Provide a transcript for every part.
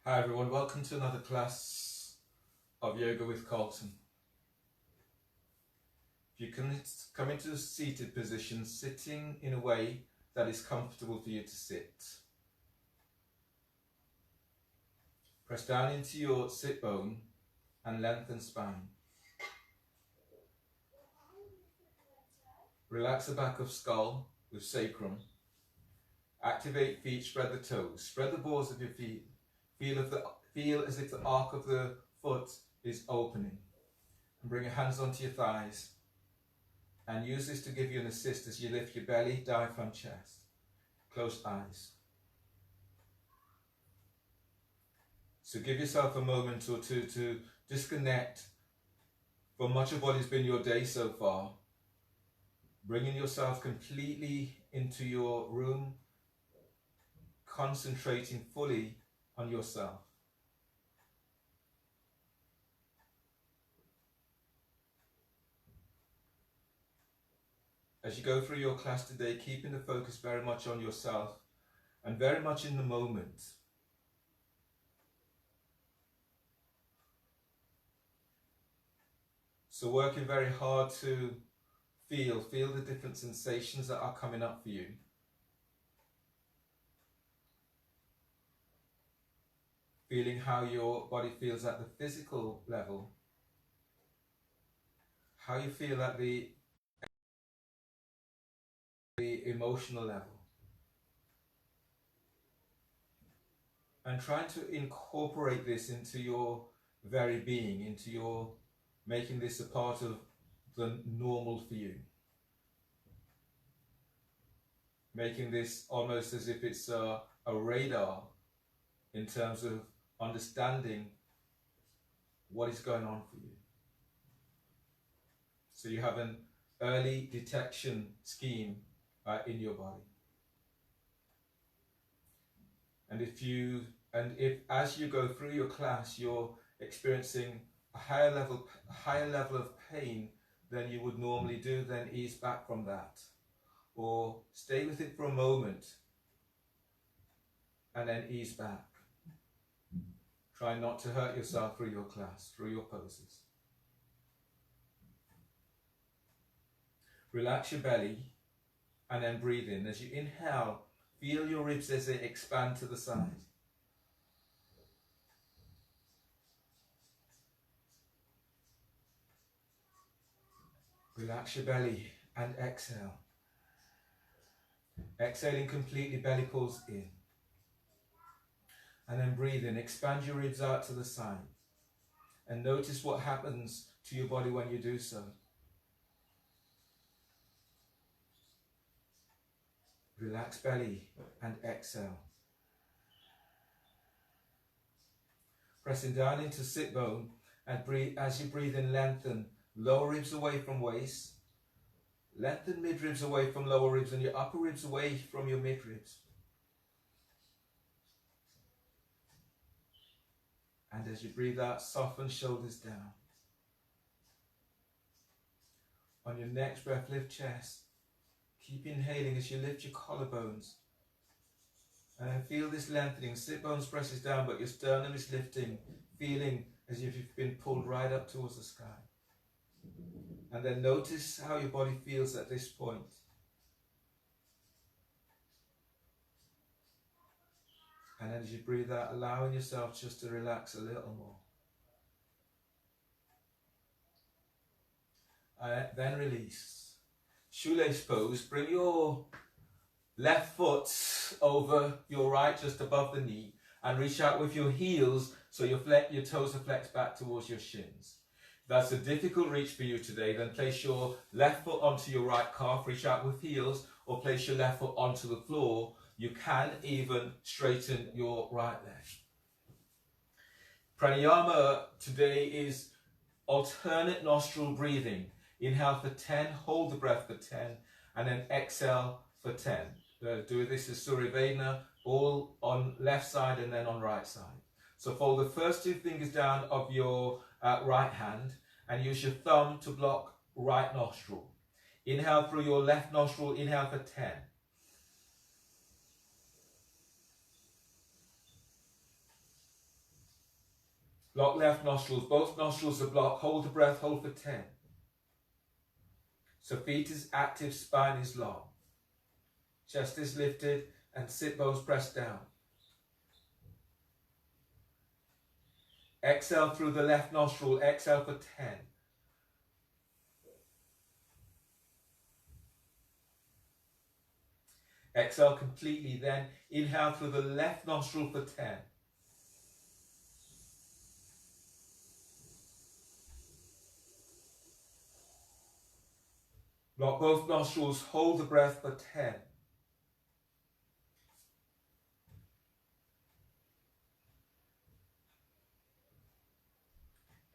Hi everyone, welcome to another class of Yoga with Carlton. If you can come into a seated position, sitting in a way that is comfortable for you to sit. Press down into your sit bone and lengthen spine. Relax the back of skull with sacrum. Activate feet, spread the toes. Spread the balls of your feet. Feel as if the arc of the foot is opening. And bring your hands onto your thighs. And use this to give you an assist as you lift your belly, diaphragm, chest. Close eyes. So give yourself a moment or two to disconnect from much of what has been your day so far. Bringing yourself completely into your room, concentrating fully on yourself. As you go through your class today, keeping the focus very much on yourself and very much in the moment. So working very hard to feel the different sensations that are coming up for you. Feeling how your body feels at the physical level. How you feel at the emotional level. And trying to incorporate this into your very being, into your making this a part of the normal for you. Making this almost as if it's a radar in terms of understanding what is going on for you. So you have an early detection scheme in your body. And if as you go through your class you're experiencing a higher level of pain than you would normally do, then ease back from that. Or stay with it for a moment and then ease back. Try not to hurt yourself through your class, through your poses. Relax your belly and then breathe in. As you inhale, feel your ribs as they expand to the side. Relax your belly and exhale. Exhaling completely, belly pulls in. And then breathe in, expand your ribs out to the side. And notice what happens to your body when you do so. Relax belly and exhale. Pressing down into sit bone and breathe. As you breathe in, lengthen lower ribs away from waist. Lengthen mid ribs away from lower ribs and your upper ribs away from your mid ribs. And as you breathe out, soften shoulders down. On your next breath, lift chest. Keep inhaling as you lift your collarbones. And feel this lengthening. Sit bones presses down, but your sternum is lifting, feeling as if you've been pulled right up towards the sky. And then notice how your body feels at this point. And as you breathe out, allowing yourself just to relax a little more. Then release. Shoelace pose. Bring your left foot over your right, just above the knee, and reach out with your heels so your toes are flexed back towards your shins. If that's a difficult reach for you today, then place your left foot onto your right calf, reach out with heels, or place your left foot onto the floor. You can even straighten your right leg. Pranayama today is alternate nostril breathing. Inhale for 10, hold the breath for 10, and then exhale for 10. Do this as Surya Vedana, all on left side and then on right side. So fold the first two fingers down of your right hand and use your thumb to block right nostril. Inhale through your left nostril, inhale for 10. Block left nostrils. Both nostrils are blocked. Hold the breath. Hold for 10. So feet is active. Spine is long. Chest is lifted and sit bones pressed down. Exhale through the left nostril. Exhale for 10. Exhale completely. Then inhale through the left nostril for 10. Block both nostrils. Hold the breath for 10.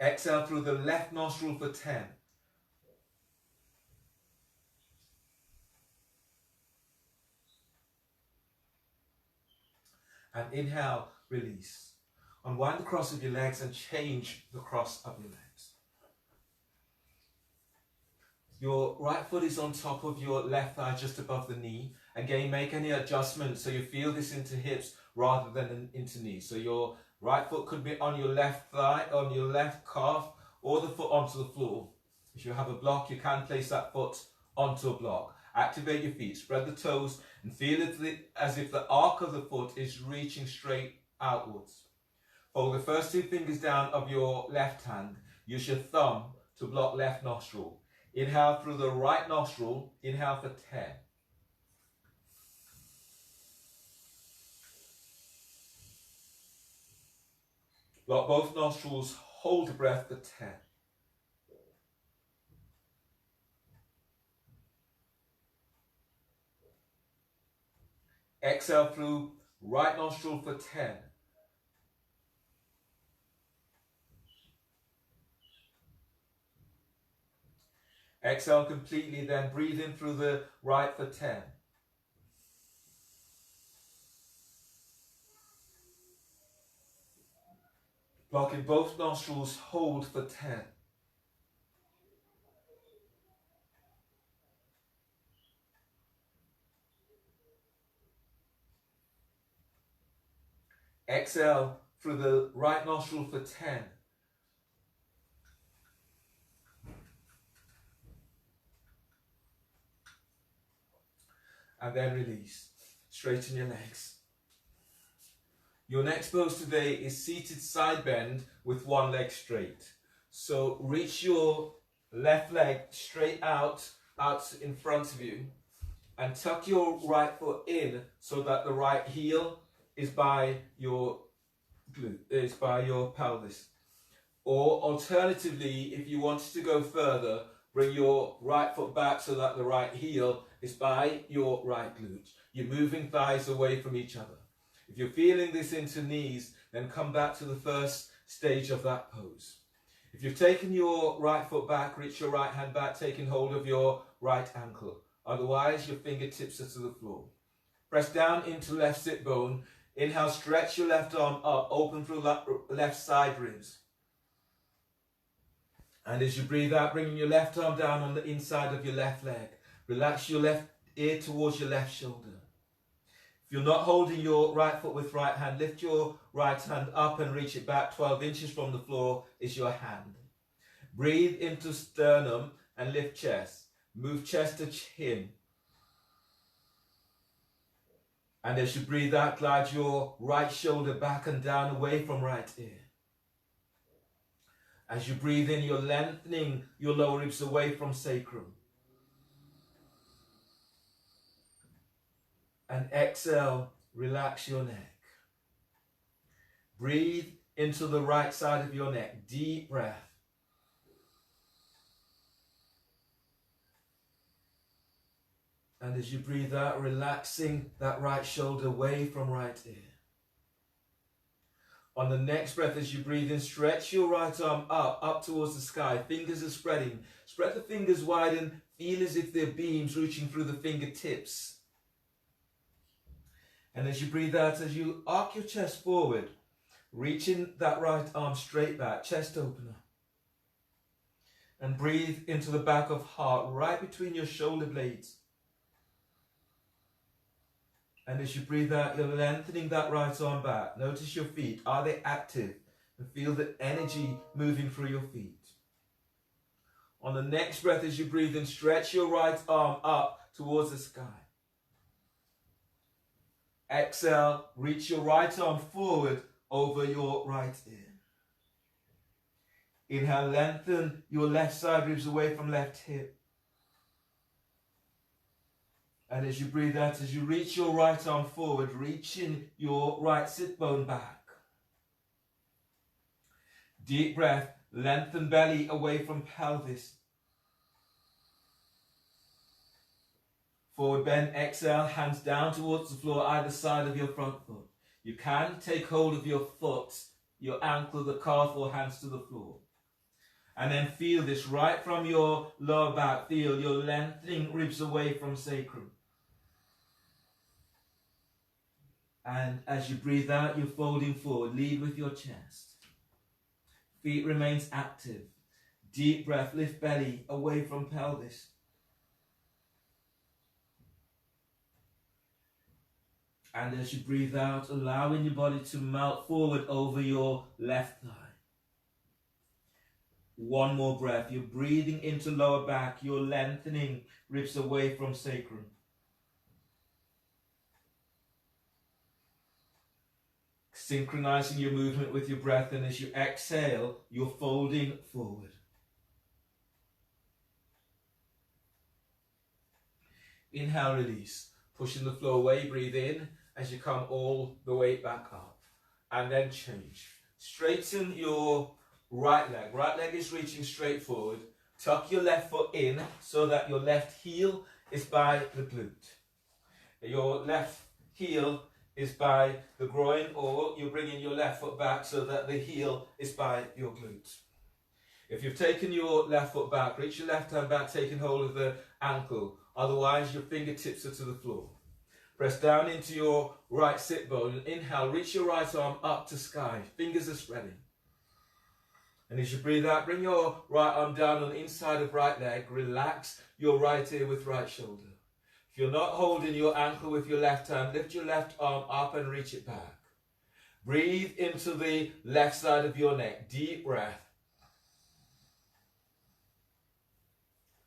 Exhale through the left nostril for 10. And inhale, release. Unwind the cross of your legs and change the cross of your legs. Your right foot is on top of your left thigh, just above the knee. Again, make any adjustments so you feel this into hips rather than into knees. So your right foot could be on your left thigh, on your left calf, or the foot onto the floor. If you have a block, you can place that foot onto a block. Activate your feet, spread the toes, and feel it as if the arc of the foot is reaching straight outwards. Fold the first 2 fingers down of your left hand. Use your thumb to block left nostril. Inhale through the right nostril. Inhale for 10. Block both nostrils. Hold the breath for 10. Exhale through right nostril for 10. Exhale completely, then breathe in through the right for 10. Blocking both nostrils, hold for 10. Exhale through the right nostril for 10. And then release. Straighten your legs. Your next pose today is seated side bend with one leg straight. So reach your left leg straight out in front of you, and tuck your right foot in so that the right heel is by your glute, is by your pelvis. Or alternatively, if you wanted to go further, bring your right foot back so that the right heel is by your right glute. You're moving thighs away from each other. If you're feeling this into knees, then come back to the first stage of that pose. If you've taken your right foot back, reach your right hand back, taking hold of your right ankle. Otherwise, your fingertips are to the floor. Press down into left sit bone. Inhale, stretch your left arm up, open through left side ribs. And as you breathe out, bringing your left arm down on the inside of your left leg. Relax your left ear towards your left shoulder. If you're not holding your right foot with right hand, lift your right hand up and reach it back 12 inches from the floor is your hand. Breathe into sternum and lift chest. Move chest to chin. And as you breathe out, glide your right shoulder back and down away from right ear. As you breathe in, you're lengthening your lower ribs away from sacrum. And exhale, relax your neck. Breathe into the right side of your neck. Deep breath. And as you breathe out, relaxing that right shoulder away from right ear. On the next breath, as you breathe in, stretch your right arm up towards the sky. Fingers are spreading. Spread the fingers wide and feel as if they're beams reaching through the fingertips. And as you breathe out, as you arc your chest forward, reaching that right arm straight back, chest opener. And breathe into the back of heart, right between your shoulder blades. And as you breathe out, you're lengthening that right arm back. Notice your feet. Are they active? and feel the energy moving through your feet. On the next breath, as you breathe in, stretch your right arm up towards the sky. Exhale, reach your right arm forward over your right ear. Inhale, lengthen your left side ribs away from left hip. And as you breathe out, as you reach your right arm forward, reaching your right sit bone back. Deep breath, lengthen belly away from pelvis. Forward bend, exhale, hands down towards the floor, either side of your front foot. You can take hold of your foot, your ankle, the calf, or hands to the floor. And then feel this right from your lower back. Feel your lengthening ribs away from sacrum. And as you breathe out, you're folding forward. Lead with your chest. Feet remains active. Deep breath, lift belly away from pelvis. And as you breathe out, allowing your body to melt forward over your left thigh. One more breath. You're breathing into lower back. You're lengthening ribs away from sacrum. Synchronizing your movement with your breath, and as you exhale, you're folding forward. Inhale, release. Pushing the floor away, breathe in as you come all the way back up. And then change. Straighten your right leg. Right leg is reaching straight forward. Tuck your left foot in so that your left heel is by the glute. Your left heel is by the groin, or you're bringing your left foot back so that the heel is by your glute. If you've taken your left foot back, reach your left hand back, taking hold of the ankle. Otherwise, your fingertips are to the floor. Press down into your right sit bone. Inhale, reach your right arm up to sky. Fingers are spreading. And as you breathe out, bring your right arm down on the inside of right leg. Relax your right ear with right shoulder. If you're not holding your ankle with your left hand, lift your left arm up and reach it back. Breathe into the left side of your neck. Deep breath.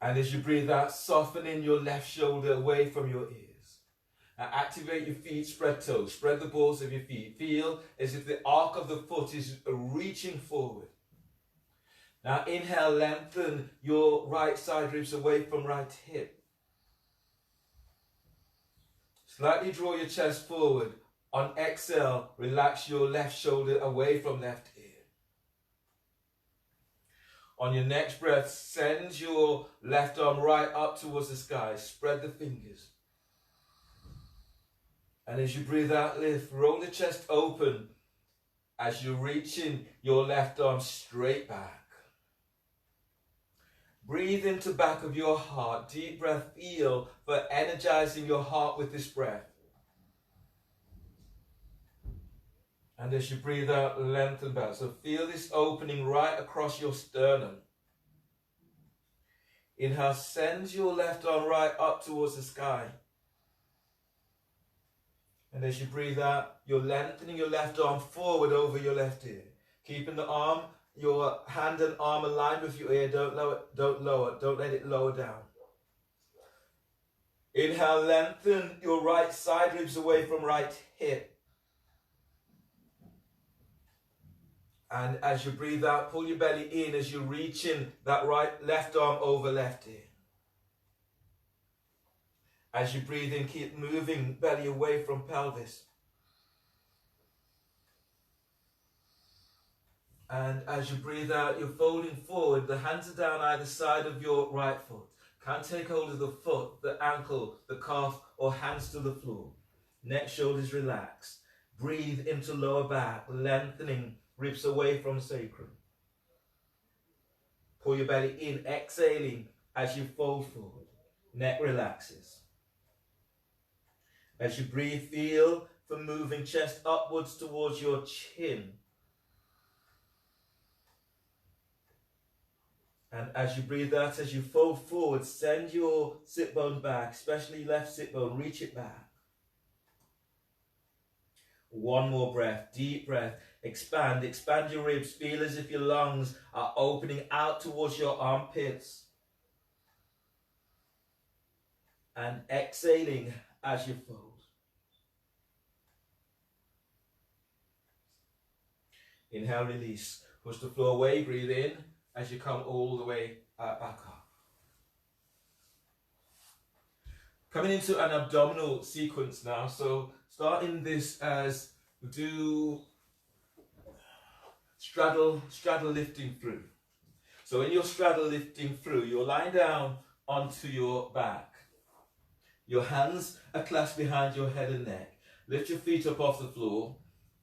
And as you breathe out, softening your left shoulder away from your ears. Now activate your feet, spread toes, spread the balls of your feet. Feel as if the arc of the foot is reaching forward. Now inhale, lengthen your right side ribs away from right hip. Slightly draw your chest forward. On exhale, relax your left shoulder away from left ear. On your next breath, send your left arm right up towards the sky. Spread the fingers. And as you breathe out, lift. Roll the chest open as you're reaching your left arm straight back. Breathe into the back of your heart. Deep breath. Feel for energizing your heart with this breath. And as you breathe out, lengthen back. So feel this opening right across your sternum. Inhale, send your left arm right up towards the sky. And as you breathe out, you're lengthening your left arm forward over your left ear. Keeping the arm, your hand and arm aligned with your ear. Don't lower, don't let it lower down. Inhale, lengthen your right side ribs away from right hip. And as you breathe out, pull your belly in as you reach in that left arm over left ear. As you breathe in, keep moving belly away from pelvis. And as you breathe out, you're folding forward. The hands are down either side of your right foot. Can't take hold of the foot, the ankle, the calf, or hands to the floor. Neck, shoulders relaxed. Breathe into lower back, lengthening ribs away from sacrum. Pull your belly in, exhaling as you fold forward. Neck relaxes. As you breathe, feel for moving chest upwards towards your chin. And as you breathe out, as you fold forward, send your sit bone back, especially left sit bone, reach it back. One more breath, deep breath. Expand your ribs. Feel as if your lungs are opening out towards your armpits. And exhaling as you fold. Inhale, release. Push the floor away, breathe in as you come all the way back up. Coming into an abdominal sequence now. So starting this as do straddle lifting through. So in your straddle lifting through, you're lying down onto your back. Your hands are clasped behind your head and neck. Lift your feet up off the floor.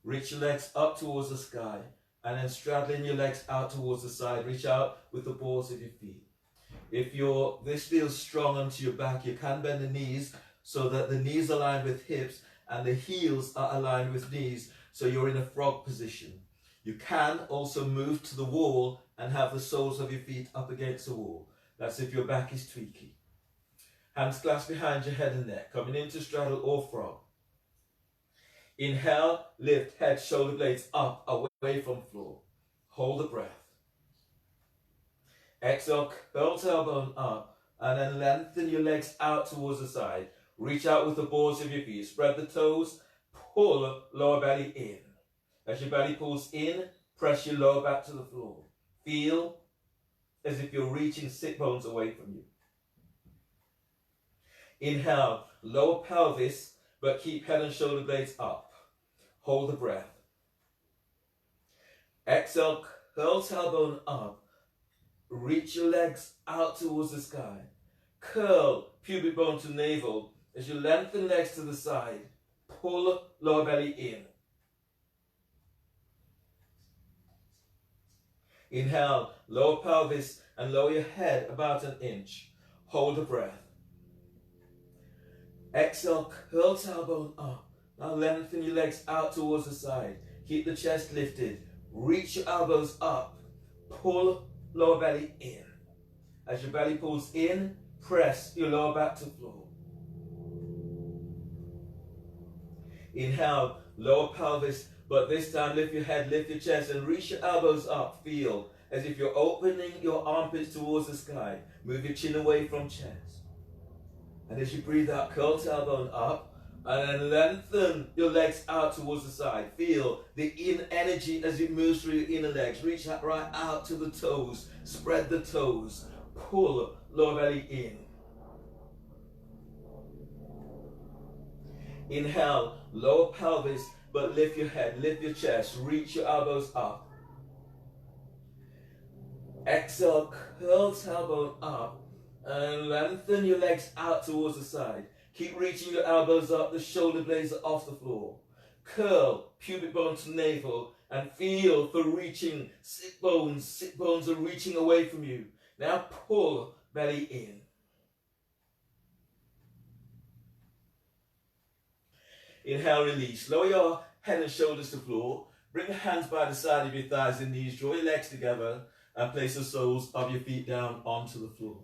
Reach your legs up towards the sky. And then straddling your legs out towards the side. Reach out with the balls of your feet. If this feels strong onto your back, you can bend the knees so that the knees are aligned with hips and the heels are aligned with knees. So you're in a frog position. You can also move to the wall and have the soles of your feet up against the wall. That's if your back is tweaky. Hands clasped behind your head and neck, coming into straddle or frog. Inhale, lift, head, shoulder blades up, away from floor. Hold the breath. Exhale, curl tailbone up, and then lengthen your legs out towards the side. Reach out with the balls of your feet. Spread the toes, pull lower belly in. As your belly pulls in, press your lower back to the floor. Feel as if you're reaching sit bones away from you. Inhale, lower pelvis, but keep head and shoulder blades up. Hold the breath. Exhale, curl tailbone up. Reach your legs out towards the sky. Curl pubic bone to navel. As you lengthen legs to the side, pull lower belly in. Inhale, lower pelvis and lower your head about an inch. Hold the breath. Exhale, curl tailbone up. Now lengthen your legs out towards the side. Keep the chest lifted. Reach your elbows up. Pull lower belly in. As your belly pulls in, press your lower back to floor. Inhale, lower pelvis, but this time lift your head, lift your chest, and reach your elbows up. Feel as if you're opening your armpits towards the sky. Move your chin away from chest. And as you breathe out, curl tailbone up, and then lengthen your legs out towards the side. Feel the in energy as it moves through your inner legs. Reach out right out to the toes. Spread the toes. Pull lower belly in. Inhale, lower pelvis, but lift your head, lift your chest, reach your elbows up. Exhale, curl tailbone up, and lengthen your legs out towards the side. Keep reaching your elbows up, the shoulder blades are off the floor. Curl pubic bone to navel, and feel for reaching sit bones. Sit bones are reaching away from you. Now pull belly in. Inhale, release. Lower your head and shoulders to the floor. Bring your hands by the side of your thighs and knees. Draw your legs together and place the soles of your feet down onto the floor.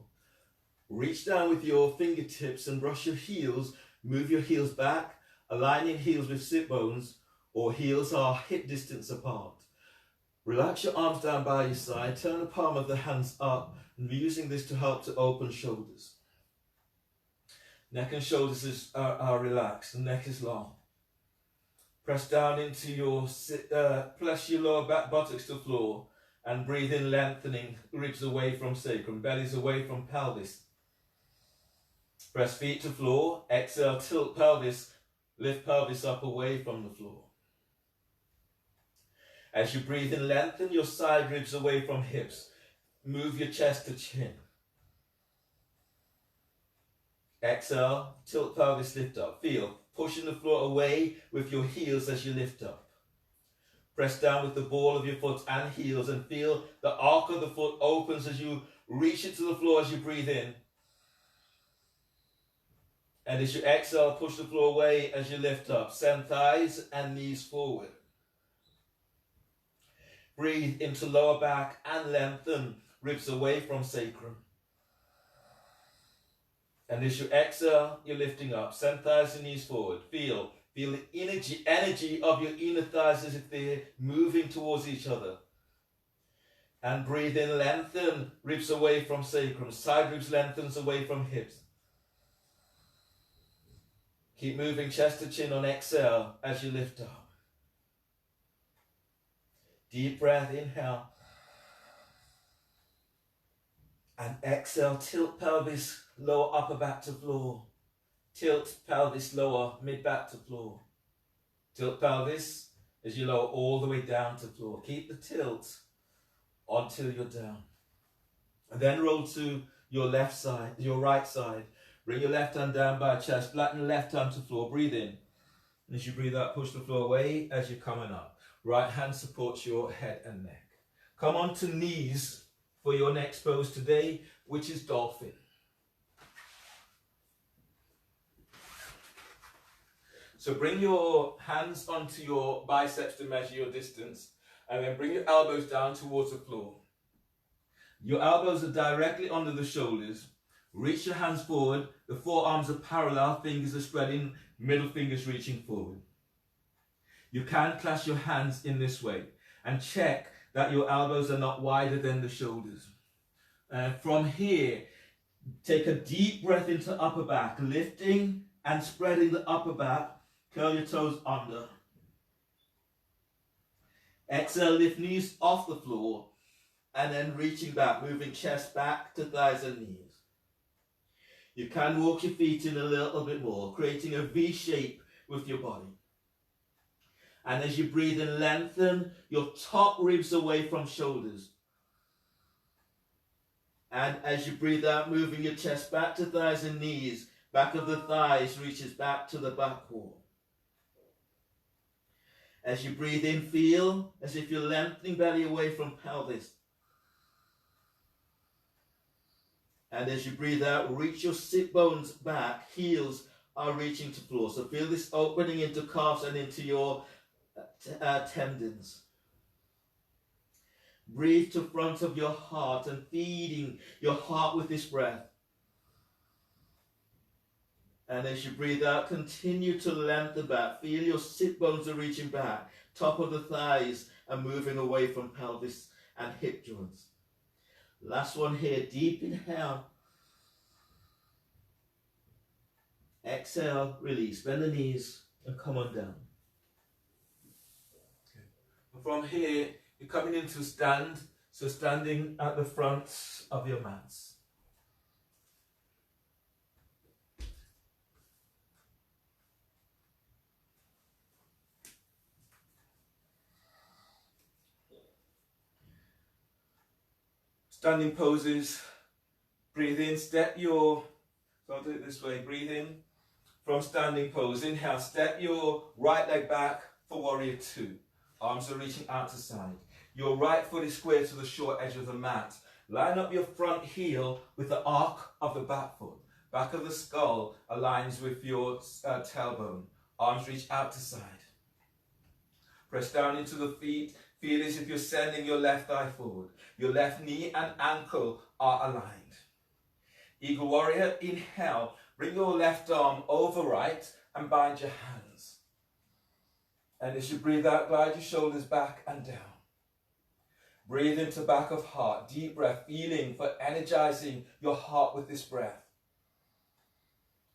Reach down with your fingertips and brush your heels. Move your heels back, aligning heels with sit bones, or heels are hip distance apart. Relax your arms down by your side. Turn the palm of the hands up, and we're using this to help to open shoulders. Neck and shoulders are relaxed. The neck is long. Press down into your press your lower back buttocks to the floor and breathe in, lengthening ribs away from sacrum, bellies away from pelvis. Press feet to floor. Exhale, tilt pelvis, lift pelvis up away from the floor. As you breathe in, lengthen your side ribs away from hips. Move your chest to chin. Exhale, tilt pelvis, lift up. Feel, pushing the floor away with your heels as you lift up. Press down with the ball of your foot and heels and feel the arc of the foot opens as you reach it to the floor as you breathe in. And as you exhale, push the floor away as you lift up. Send thighs and knees forward. Breathe into lower back and lengthen ribs away from sacrum. And as you exhale, you're lifting up. Send thighs and knees forward. Feel Feel the energy of your inner thighs as if they're moving towards each other. And breathe in, lengthen ribs away from sacrum. Side ribs lengthens away from hips. Keep moving chest to chin on exhale as you lift up. Deep breath, inhale. And exhale, tilt pelvis, lower upper back to floor. Tilt pelvis lower, mid back to floor. Tilt pelvis as you lower all the way down to floor. Keep the tilt until you're down. And then roll to your left side, your right side. Bring your left hand down by chest, flatten left arm to floor, breathe in. And as you breathe out, push the floor away as you're coming up. Right hand supports your head and neck. Come on to knees for your next pose today, which is dolphin. So bring your hands onto your biceps to measure your distance, and then bring your elbows down towards the floor. Your elbows are directly under the shoulders. Reach your hands forward, the forearms are parallel, fingers are spreading, middle fingers reaching forward. You can clasp your hands in this way and check that your elbows are not wider than the shoulders. From here, take a deep breath into upper back, lifting and spreading the upper back. Curl your toes under. Exhale, lift knees off the floor and then reaching back, moving chest back to thighs and knees. You can walk your feet in a little bit more, creating a V shape with your body. And as you breathe in, lengthen your top ribs away from shoulders. And as you breathe out, moving your chest back to thighs and knees, back of the thighs reaches back to the back wall. As you breathe in, feel as if you're lengthening belly away from pelvis. And as you breathe out, reach your sit bones back, heels are reaching to floor. So feel this opening into calves and into your tendons. Breathe to front of your heart and feeding your heart with this breath. And as you breathe out, continue to lengthen back. Feel your sit bones are reaching back, top of the thighs and moving away from pelvis and hip joints. Last one here, deep inhale. Exhale, release, bend the knees and come on down. Okay. And from here, you're coming into stand, so standing at the front of your mats. Standing poses, breathe in, so I'll do it this way, breathe in from standing pose, inhale, step your right leg back for warrior two, arms are reaching out to side, your right foot is square to the short edge of the mat, line up your front heel with the arc of the back foot, back of the skull aligns with your tailbone, arms reach out to side, press down into the feet. Feel as if you're sending your left thigh forward. Your left knee and ankle are aligned. Eagle warrior, inhale. Bring your left arm over right and bind your hands. And as you breathe out, glide your shoulders back and down. Breathe into back of heart. Deep breath, feeling for energizing your heart with this breath.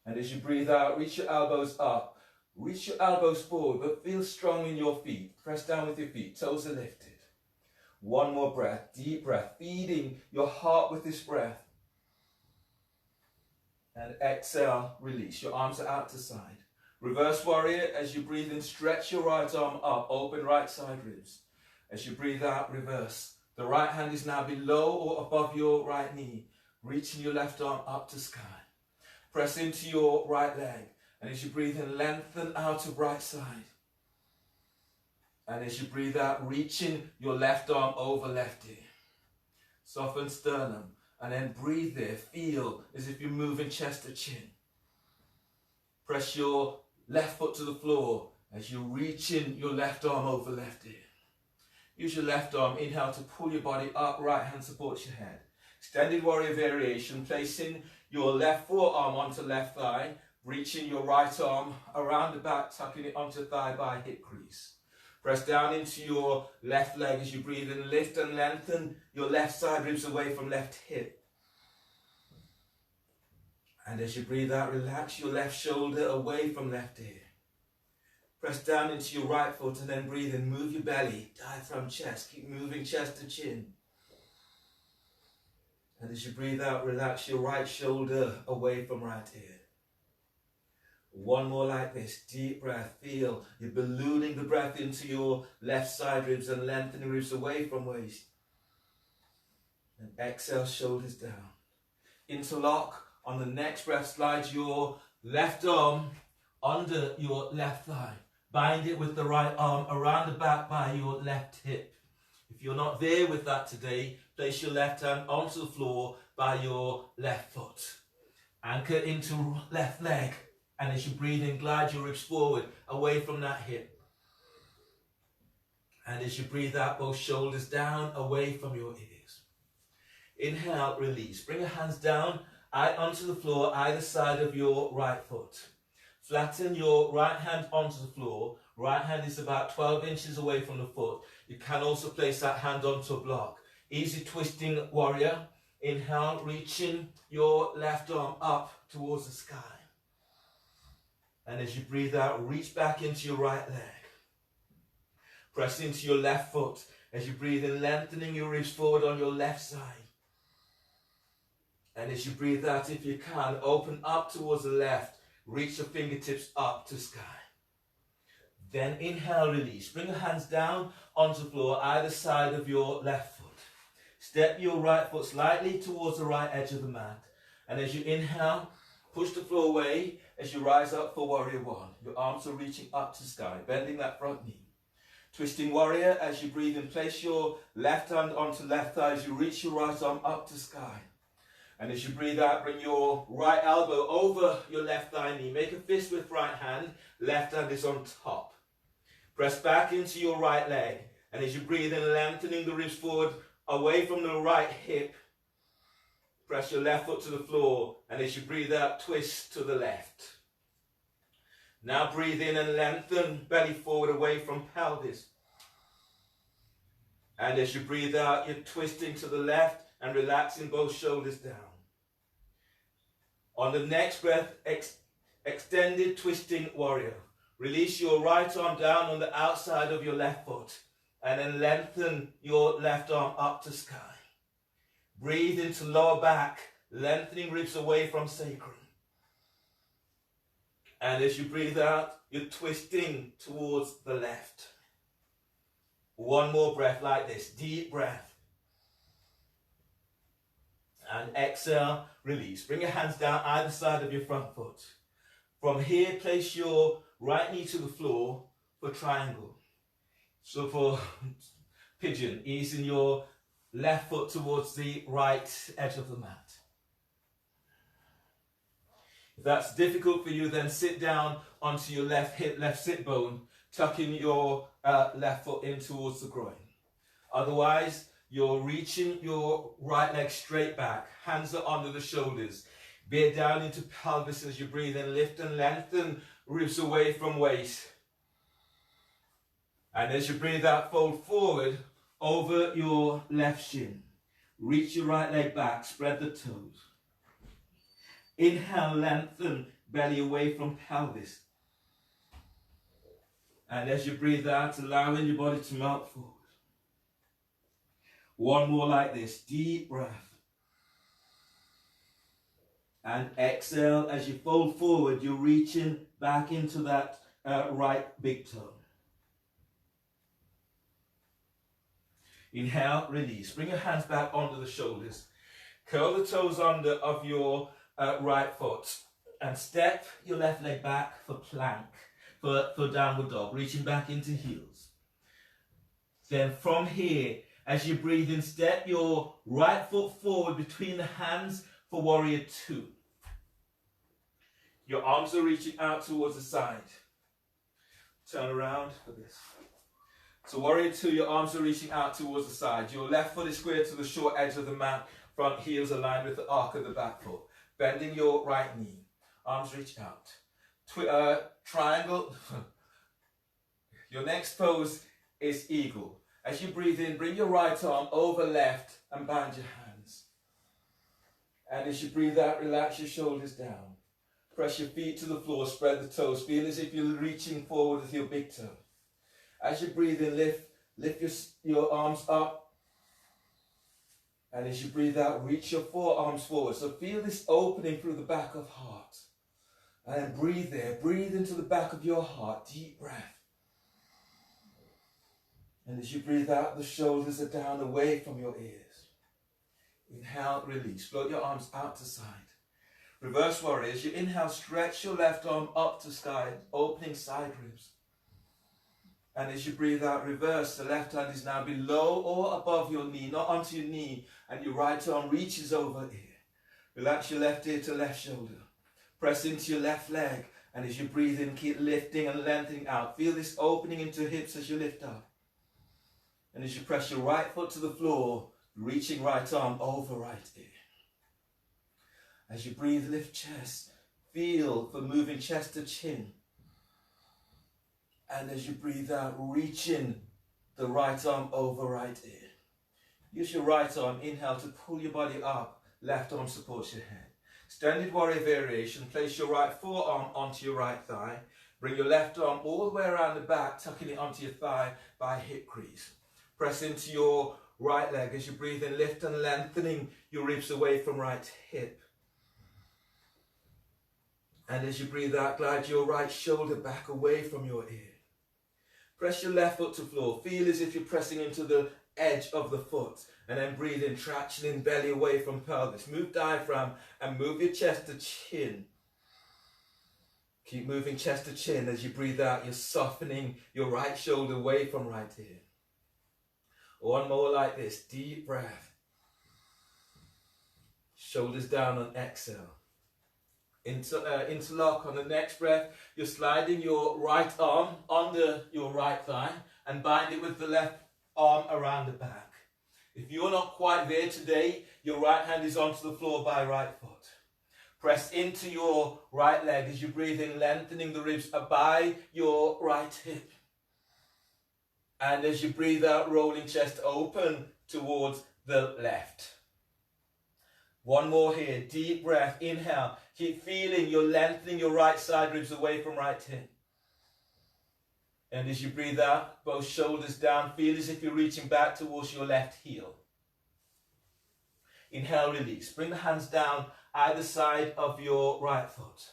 And as you breathe out, reach your elbows up. Reach your elbows forward, but feel strong in your feet. Press down with your feet, toes are lifted. One more breath, deep breath, feeding your heart with this breath. And exhale, release. Your arms are out to side. Reverse warrior, as you breathe in, stretch your right arm up, open right side ribs. As you breathe out, reverse. The right hand is now below or above your right knee, reaching your left arm up to sky. Press into your right leg. And as you breathe in, lengthen out to right side. And as you breathe out, reaching your left arm over left ear. Soften sternum. And then breathe there. Feel as if you're moving chest to chin. Press your left foot to the floor as you're reaching your left arm over left ear. Use your left arm. Inhale to pull your body up. Right hand supports your head. Extended warrior variation. Placing your left forearm onto left thigh. Reaching your right arm around the back, tucking it onto thigh by hip crease. Press down into your left leg as you breathe in. Lift and lengthen your left side ribs away from left hip. And as you breathe out, relax your left shoulder away from left ear. Press down into your right foot and then breathe in. Move your belly, diaphragm, chest. Keep moving chest to chin. And as you breathe out, relax your right shoulder away from right ear. One more like this. Deep breath. Feel you're ballooning the breath into your left side ribs and lengthening ribs away from waist. And exhale, shoulders down. Interlock. On the next breath, slide your left arm under your left thigh. Bind it with the right arm around the back by your left hip. If you're not there with that today, place your left hand onto the floor by your left foot. Anchor into left leg. And as you breathe in, glide your ribs forward, away from that hip. And as you breathe out, both shoulders down, away from your ears. Inhale, release. Bring your hands down, onto the floor, either side of your right foot. Flatten your right hand onto the floor. Right hand is about 12 inches away from the foot. You can also place that hand onto a block. Easy twisting warrior. Inhale, reaching your left arm up towards the sky. And as you breathe out, reach back into your right leg. Press into your left foot. As you breathe in, lengthening your ribs forward on your left side. And as you breathe out, if you can, open up towards the left. Reach your fingertips up to sky. Then inhale, release. Bring your hands down onto the floor, either side of your left foot. Step your right foot slightly towards the right edge of the mat. And as you inhale, push the floor away as you rise up for warrior one. Your arms are reaching up to sky, bending that front knee. Twisting warrior, as you breathe in, place your left hand onto left thigh as you reach your right arm up to sky. And as you breathe out, bring your right elbow over your left thigh knee. Make a fist with right hand. Left hand is on top. Press back into your right leg. And as you breathe in, lengthening the ribs forward, away from the right hip. Press your left foot to the floor. And as you breathe out, twist to the left. Now breathe in and lengthen, belly forward away from pelvis. And as you breathe out, you're twisting to the left and relaxing both shoulders down. On the next breath, extended twisting warrior. Release your right arm down on the outside of your left foot and then lengthen your left arm up to sky. Breathe into lower back, lengthening ribs away from sacrum. And as you breathe out, you're twisting towards the left. One more breath like this, deep breath. And exhale, release. Bring your hands down either side of your front foot. From here, place your right knee to the floor for triangle. So for pigeon, easing your left foot towards the right edge of the mat. If that's difficult for you, then sit down onto your left hip, left sit bone, tucking your left foot in towards the groin. Otherwise, you're reaching your right leg straight back. Hands are under the shoulders. Bear down into pelvis as you breathe in. Lift and lengthen ribs away from waist. And as you breathe out, fold forward over your left shin. Reach your right leg back. Spread the toes. Inhale, lengthen belly away from pelvis. And as you breathe out, allowing your body to melt forward. One more like this. Deep breath. And exhale. As you fold forward, you're reaching back into that right big toe. Inhale, release. Bring your hands back onto the shoulders. Curl the toes under of your right foot. And step your left leg back for plank, for downward dog, reaching back into heels. Then from here, as you breathe in, step your right foot forward between the hands for warrior two. Your arms are reaching out towards the side. Turn around for this. So warrior two, your arms are reaching out towards the side. Your left foot is squared to the short edge of the mat. Front heels aligned with the arc of the back foot. Bending your right knee. arms reach out. Triangle. Your next pose is eagle. As you breathe in, bring your right arm over left and bind your hands. And as you breathe out, relax your shoulders down. Press your feet to the floor, spread the toes. Feel as if you're reaching forward with your big toe. As you breathe in, lift your arms up. And as you breathe out, reach your forearms forward. So feel this opening through the back of heart. And then breathe there. Breathe into the back of your heart. Deep breath. And as you breathe out, the shoulders are down away from your ears. Inhale, release. Float your arms out to side. Reverse warrior. As you inhale, stretch your left arm up to sky, opening side ribs. And as you breathe out, reverse. The left hand is now below or above your knee, not onto your knee. And your right arm reaches over ear. Relax your left ear to left shoulder. Press into your left leg. And as you breathe in, keep lifting and lengthening out. Feel this opening into hips as you lift up. And as you press your right foot to the floor, reaching right arm over right ear. As you breathe, lift chest. Feel for moving chest to chin. And as you breathe out, reaching the right arm over right ear. Use your right arm, inhale, to pull your body up. Left arm supports your head. Standard warrior variation. Place your right forearm onto your right thigh. Bring your left arm all the way around the back, tucking it onto your thigh by hip crease. Press into your right leg as you breathe in, lift and lengthening your ribs away from right hip. And as you breathe out, glide your right shoulder back away from your ear. Press your left foot to floor. Feel as if you're pressing into the edge of the foot. And then breathe in, traction in belly away from pelvis. Move diaphragm and move your chest to chin. Keep moving chest to chin. As you breathe out, you're softening your right shoulder away from right ear. One more like this. Deep breath. Shoulders down on exhale. Interlock on the next breath. You're sliding your right arm under your right thigh and bind it with the left arm around the back. If you're not quite there today, your right hand is onto the floor by right foot. Press into your right leg as you breathe in, lengthening the ribs by your right hip. And as you breathe out, rolling chest open towards the left. One more here. Deep breath. Inhale. Keep feeling you're lengthening your right side ribs away from right hip. And as you breathe out, both shoulders down. Feel as if you're reaching back towards your left heel. Inhale, release. Bring the hands down either side of your right foot.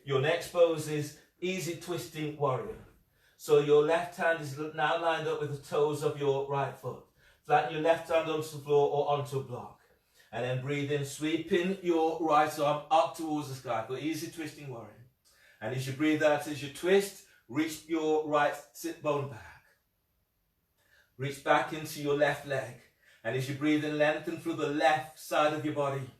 Your next pose is easy twisting warrior. So your left hand is now lined up with the toes of your right foot. Flatten your left hand onto the floor or onto a block. And then breathe in, sweeping your right arm up towards the sky for easy twisting warrior. And as you breathe out, as you twist, reach your right sit bone back. Reach back into your left leg. And as you breathe in, lengthen through the left side of your body.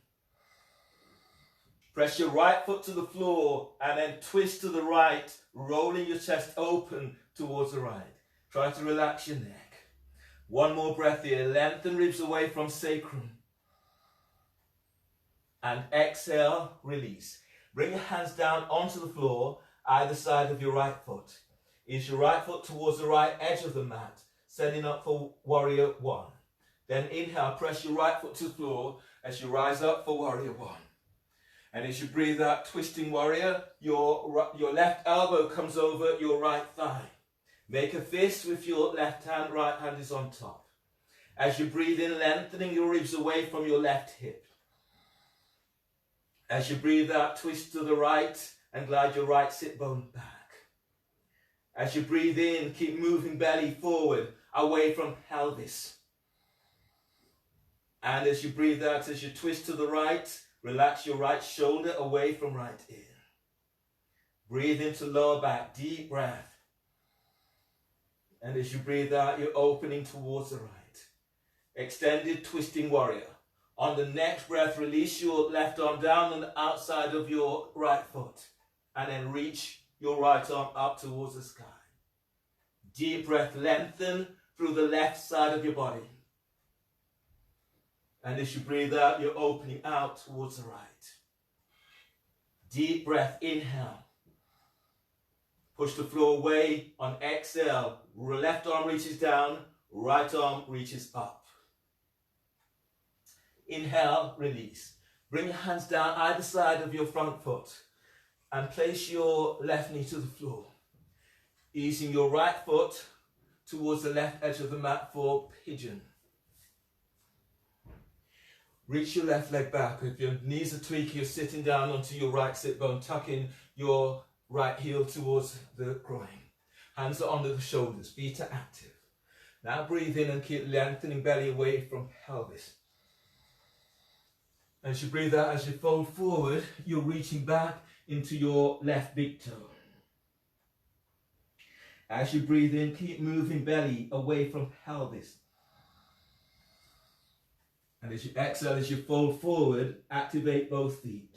Press your right foot to the floor and then twist to the right, rolling your chest open towards the right. Try to relax your neck. One more breath here. Lengthen ribs away from sacrum. And exhale, release. Bring your hands down onto the floor, either side of your right foot. Is your right foot towards the right edge of the mat, setting up for warrior one. Then inhale, press your right foot to the floor as you rise up for warrior one. And as you breathe out, twisting warrior, your left elbow comes over your right thigh. Make a fist with your left hand, right hand is on top. As you breathe in, lengthening your ribs away from your left hip. As you breathe out, twist to the right and glide your right sit bone back. As you breathe in, keep moving belly forward, away from pelvis. And as you breathe out, as you twist to the right, relax your right shoulder away from right ear. Breathe into lower back, deep breath. And as you breathe out, you're opening towards the right. Extended twisting warrior. On the next breath, release your left arm down on the outside of your right foot. And then reach your right arm up towards the sky. Deep breath, lengthen through the left side of your body. And as you breathe out, you're opening out towards the right. Deep breath, inhale. Push the floor away. On exhale, left arm reaches down, right arm reaches up. Inhale, release. Bring your hands down either side of your front foot and place your left knee to the floor. Easing your right foot towards the left edge of the mat for pigeon. Reach your left leg back. If your knees are tweaking, you're sitting down onto your right sit bone, tucking your right heel towards the groin. Hands are under the shoulders, feet are active. Now breathe in and keep lengthening belly away from pelvis. As you breathe out, as you fold forward, you're reaching back into your left big toe. As you breathe in, keep moving belly away from pelvis. And as you exhale, as you fold forward, activate both feet.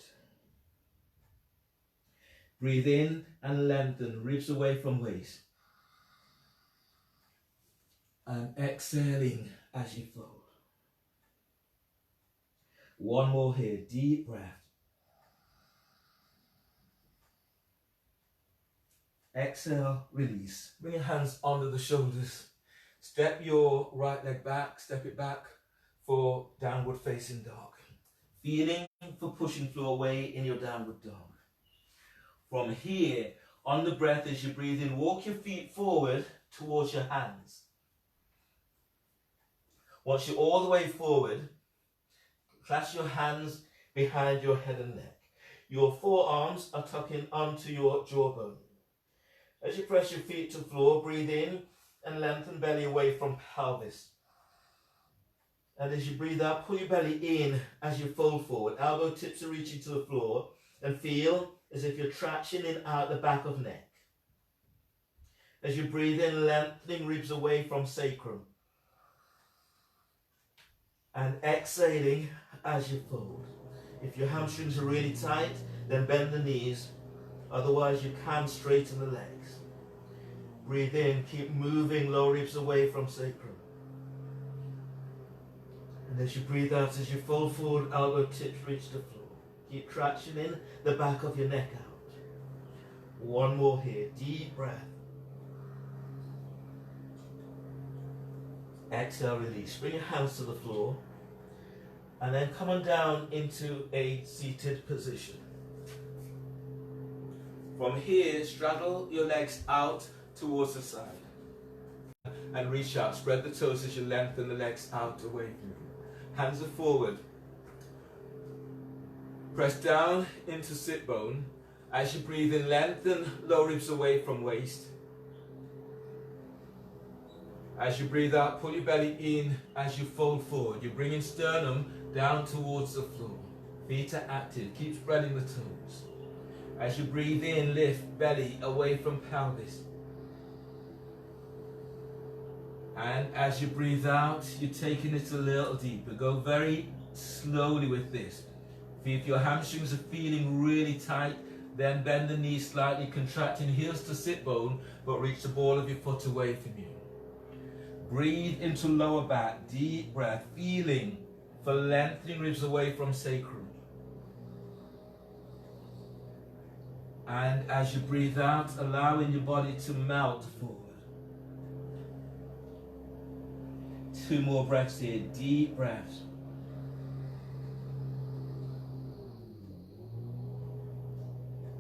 Breathe in and lengthen, ribs away from waist. And exhaling as you fold. One more here, deep breath. Exhale, release. Bring your hands under the shoulders. Step your right leg back, step it back for downward facing dog. Feeling for pushing floor away in your downward dog. From here, on the breath as you breathe in, walk your feet forward towards your hands. Once you're all the way forward, clasp your hands behind your head and neck. Your forearms are tucking onto your jawbone. As you press your feet to the floor, breathe in and lengthen belly away from pelvis. And as you breathe out, pull your belly in as you fold forward. Elbow tips are reaching to the floor and feel as if you're tractioning out the back of neck. As you breathe in, lengthening ribs away from sacrum. And exhaling as you fold. If your hamstrings are really tight, then bend the knees. Otherwise, you can straighten the legs. Breathe in, keep moving lower ribs away from sacrum. And as you breathe out, as you fold forward, elbow tips reach the floor. Keep tractioning the back of your neck out. One more here, deep breath. Exhale, release. Bring your hands to the floor. And then come on down into a seated position. From here, straddle your legs out towards the side. And reach out. Spread the toes as you lengthen the legs out away from you. Hands are forward. Press down into sit bone. As you breathe in, lengthen lower ribs away from waist. As you breathe out, pull your belly in as you fold forward. You're bringing sternum down towards the floor. Feet are active. Keep spreading the toes. As you breathe in, lift belly away from pelvis. And as you breathe out, you're taking it a little deeper. Go very slowly with this. If your hamstrings are feeling really tight, then bend the knees slightly, contracting heels to sit bone, but reach the ball of your foot away from you. Breathe into lower back, deep breath, feeling for lengthening ribs away from sacrum. And as you breathe out, allowing your body to melt forward. 2 more breaths here, deep breaths.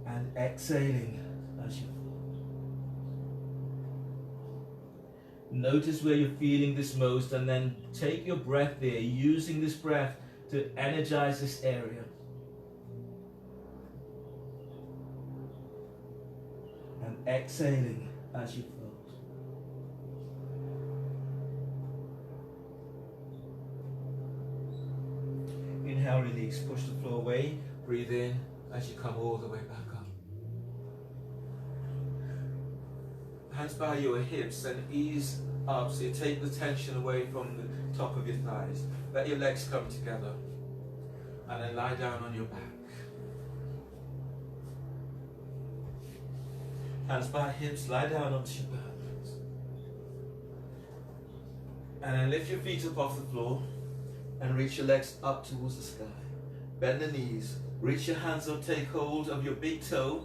And exhaling as you fold. Notice where you're feeling this most and then take your breath there, using this breath to energize this area. And exhaling as you fold. Inhale, release, push the floor away, breathe in as you come all the way back up. Hands by your hips and ease up, so you take the tension away from the top of your thighs. Let your legs come together and then lie down on your back. Hands by hips, lie down onto your back. And then lift your feet up off the floor and reach your legs up towards the sky. Bend the knees, Reach your hands up, take hold of your big toe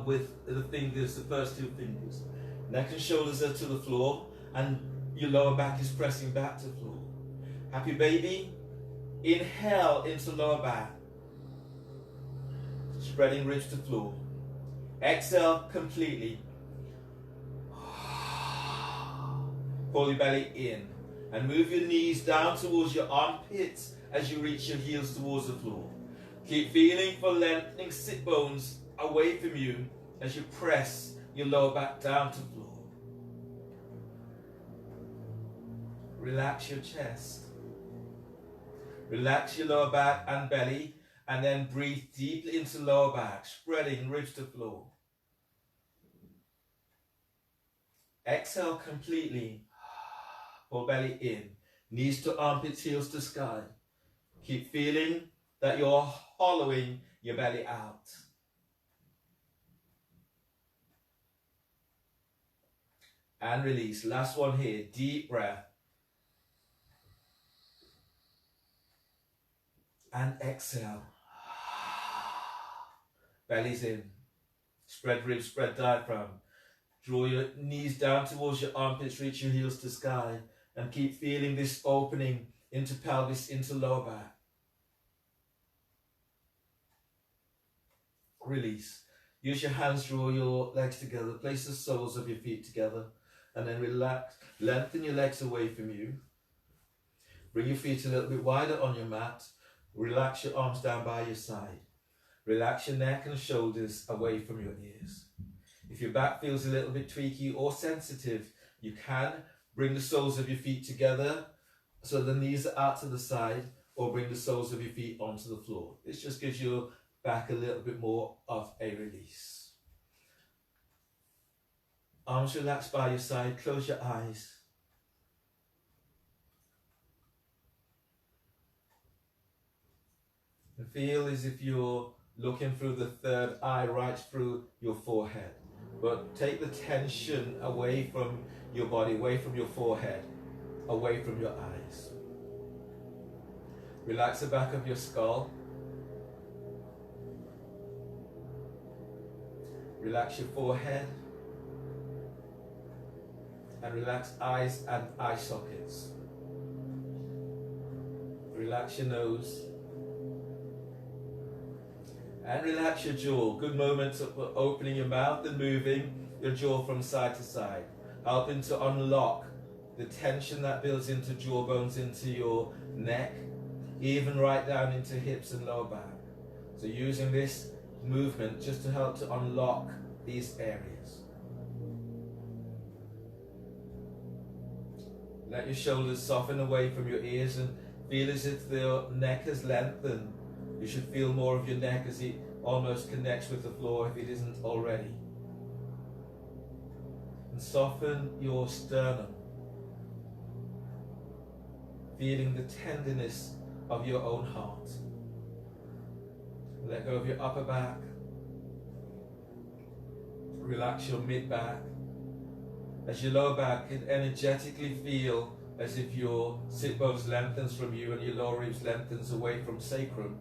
with the fingers, the first two fingers. Neck and shoulders are to the floor, and your lower back is pressing back to the floor. Happy baby. Inhale into lower back, spreading ribs to floor. Exhale completely. Pull your belly in and move your knees down towards your armpits as you reach your heels towards the floor. Keep feeling for lengthening sit bones away from you as you press your lower back down to the floor. Relax your chest. Relax your lower back and belly, and then breathe deeply into lower back, spreading ribs to floor. Exhale completely. Pull belly in. Knees to armpits, heels to sky. Keep feeling that you're hollowing your belly out. And release. Last one here. Deep breath. And exhale. Belly's in. Spread ribs, spread diaphragm. Draw your knees down towards your armpits, reach your heels to sky, and keep feeling this opening into pelvis, into lower back. Release. Use your hands, draw your legs together, place the soles of your feet together, and then relax. Lengthen your legs away from you. Bring your feet a little bit wider on your mat. Relax your arms down by your side. Relax your neck and shoulders away from your ears. If your back feels a little bit tweaky or sensitive, you can bring the soles of your feet together so the knees are out to the side, or bring the soles of your feet onto the floor. This just gives your back a little bit more of a release. Arms relaxed by your side, close your eyes. And feel as if you're looking through the third eye, right through your forehead. But take the tension away from your body, away from your forehead, away from your eyes. Relax the back of your skull. Relax your forehead. And relax eyes and eye sockets. Relax your nose. And relax your jaw. Good moment of opening your mouth and moving your jaw from side to side, helping to unlock the tension that builds into jaw bones, into your neck, even right down into hips and lower back. So using this movement just to help to unlock these areas. Let your shoulders soften away from your ears and feel as if the neck has lengthened. You should feel more of your neck as it almost connects with the floor if it isn't already. And soften your sternum, feeling the tenderness of your own heart. Let go of your upper back. Relax your mid back. As your lower back can energetically feel as if your sit bones lengthens from you and your lower ribs lengthens away from sacrum.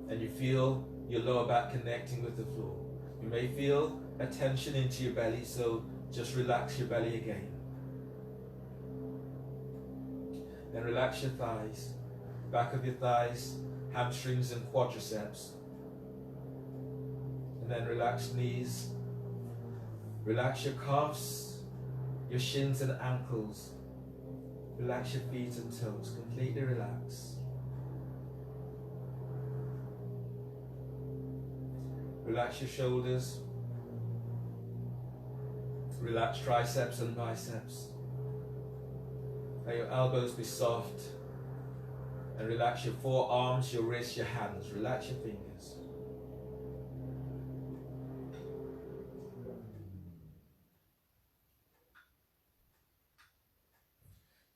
And you feel your lower back connecting with the floor. You may feel a tension into your belly, so just relax your belly again. Then relax your thighs, back of your thighs, hamstrings and quadriceps. And then relax knees. Relax your calves, your shins and ankles. Relax your feet and toes, completely relax. Relax your shoulders. Relax triceps and biceps. Let your elbows be soft. And relax your forearms, your wrists, your hands. Relax your fingers.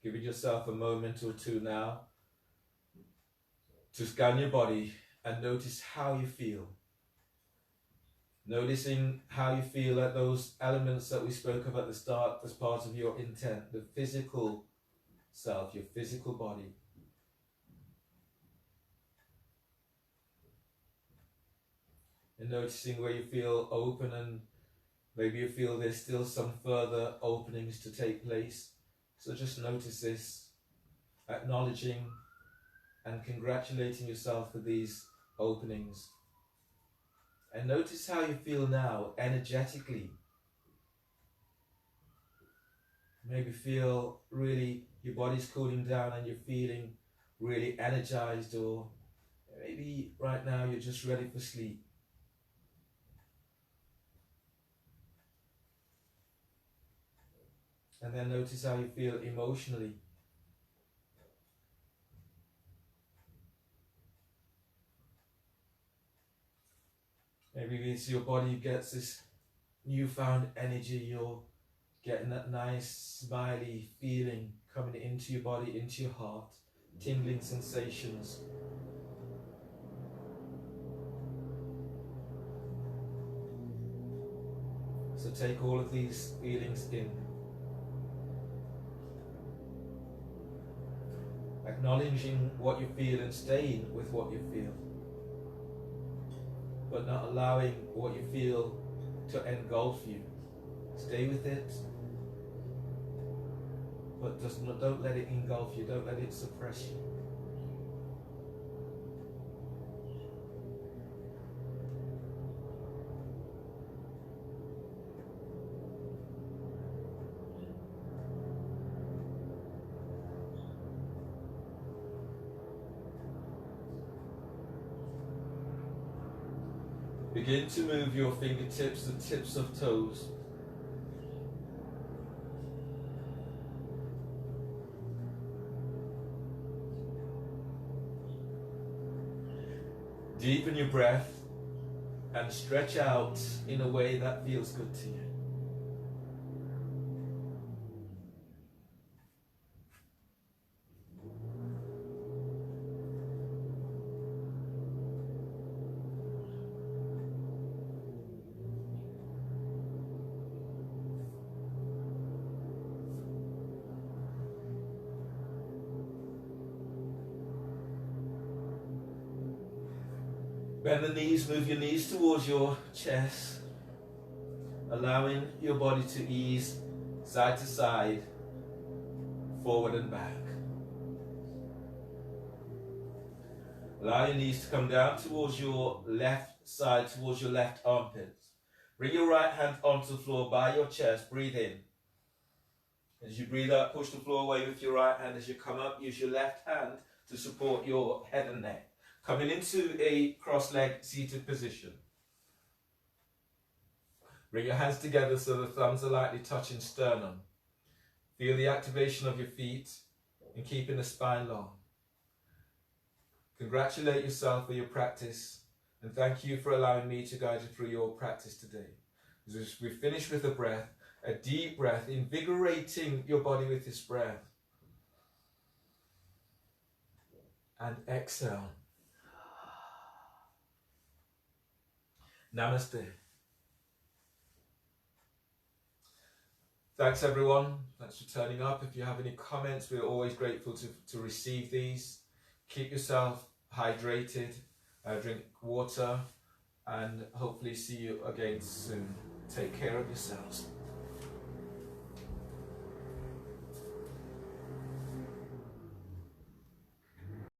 Giving yourself a moment or two now to scan your body and notice how you feel. Noticing how you feel at those elements that we spoke of at the start as part of your intent, the physical self, your physical body. And noticing where you feel open, and maybe you feel there's still some further openings to take place. So just notice this, acknowledging and congratulating yourself for these openings. And notice how you feel now energetically. Maybe feel really your body's cooling down and you're feeling really energized, or maybe right now you're just ready for sleep. And then notice how you feel emotionally. Maybe as your body gets this newfound energy, you're getting that nice smiley feeling coming into your body, into your heart, tingling sensations. So take all of these feelings in. Acknowledging what you feel and staying with what you feel, but not allowing what you feel to engulf you. Stay with it, but don't let it engulf you, don't let it suppress you. Begin to move your fingertips, the tips of toes. Deepen your breath and stretch out in a way that feels good to you. Bend the knees, move your knees towards your chest, allowing your body to ease side to side, forward and back. Allow your knees to come down towards your left side, towards your left armpits. Bring your right hand onto the floor by your chest, breathe in. As you breathe out, push the floor away with your right hand. As you come up, use your left hand to support your head and neck. Coming into a cross-legged seated position. Bring your hands together so the thumbs are lightly touching sternum. Feel the activation of your feet and keeping the spine long. Congratulate yourself for your practice and thank you for allowing me to guide you through your practice today. As we finish with a breath, a deep breath, invigorating your body with this breath. And exhale. Namaste. Thanks everyone. Thanks for turning up. If you have any comments, we're always grateful to receive these. Keep yourself hydrated, drink water, and hopefully see you again soon. Take care of yourselves.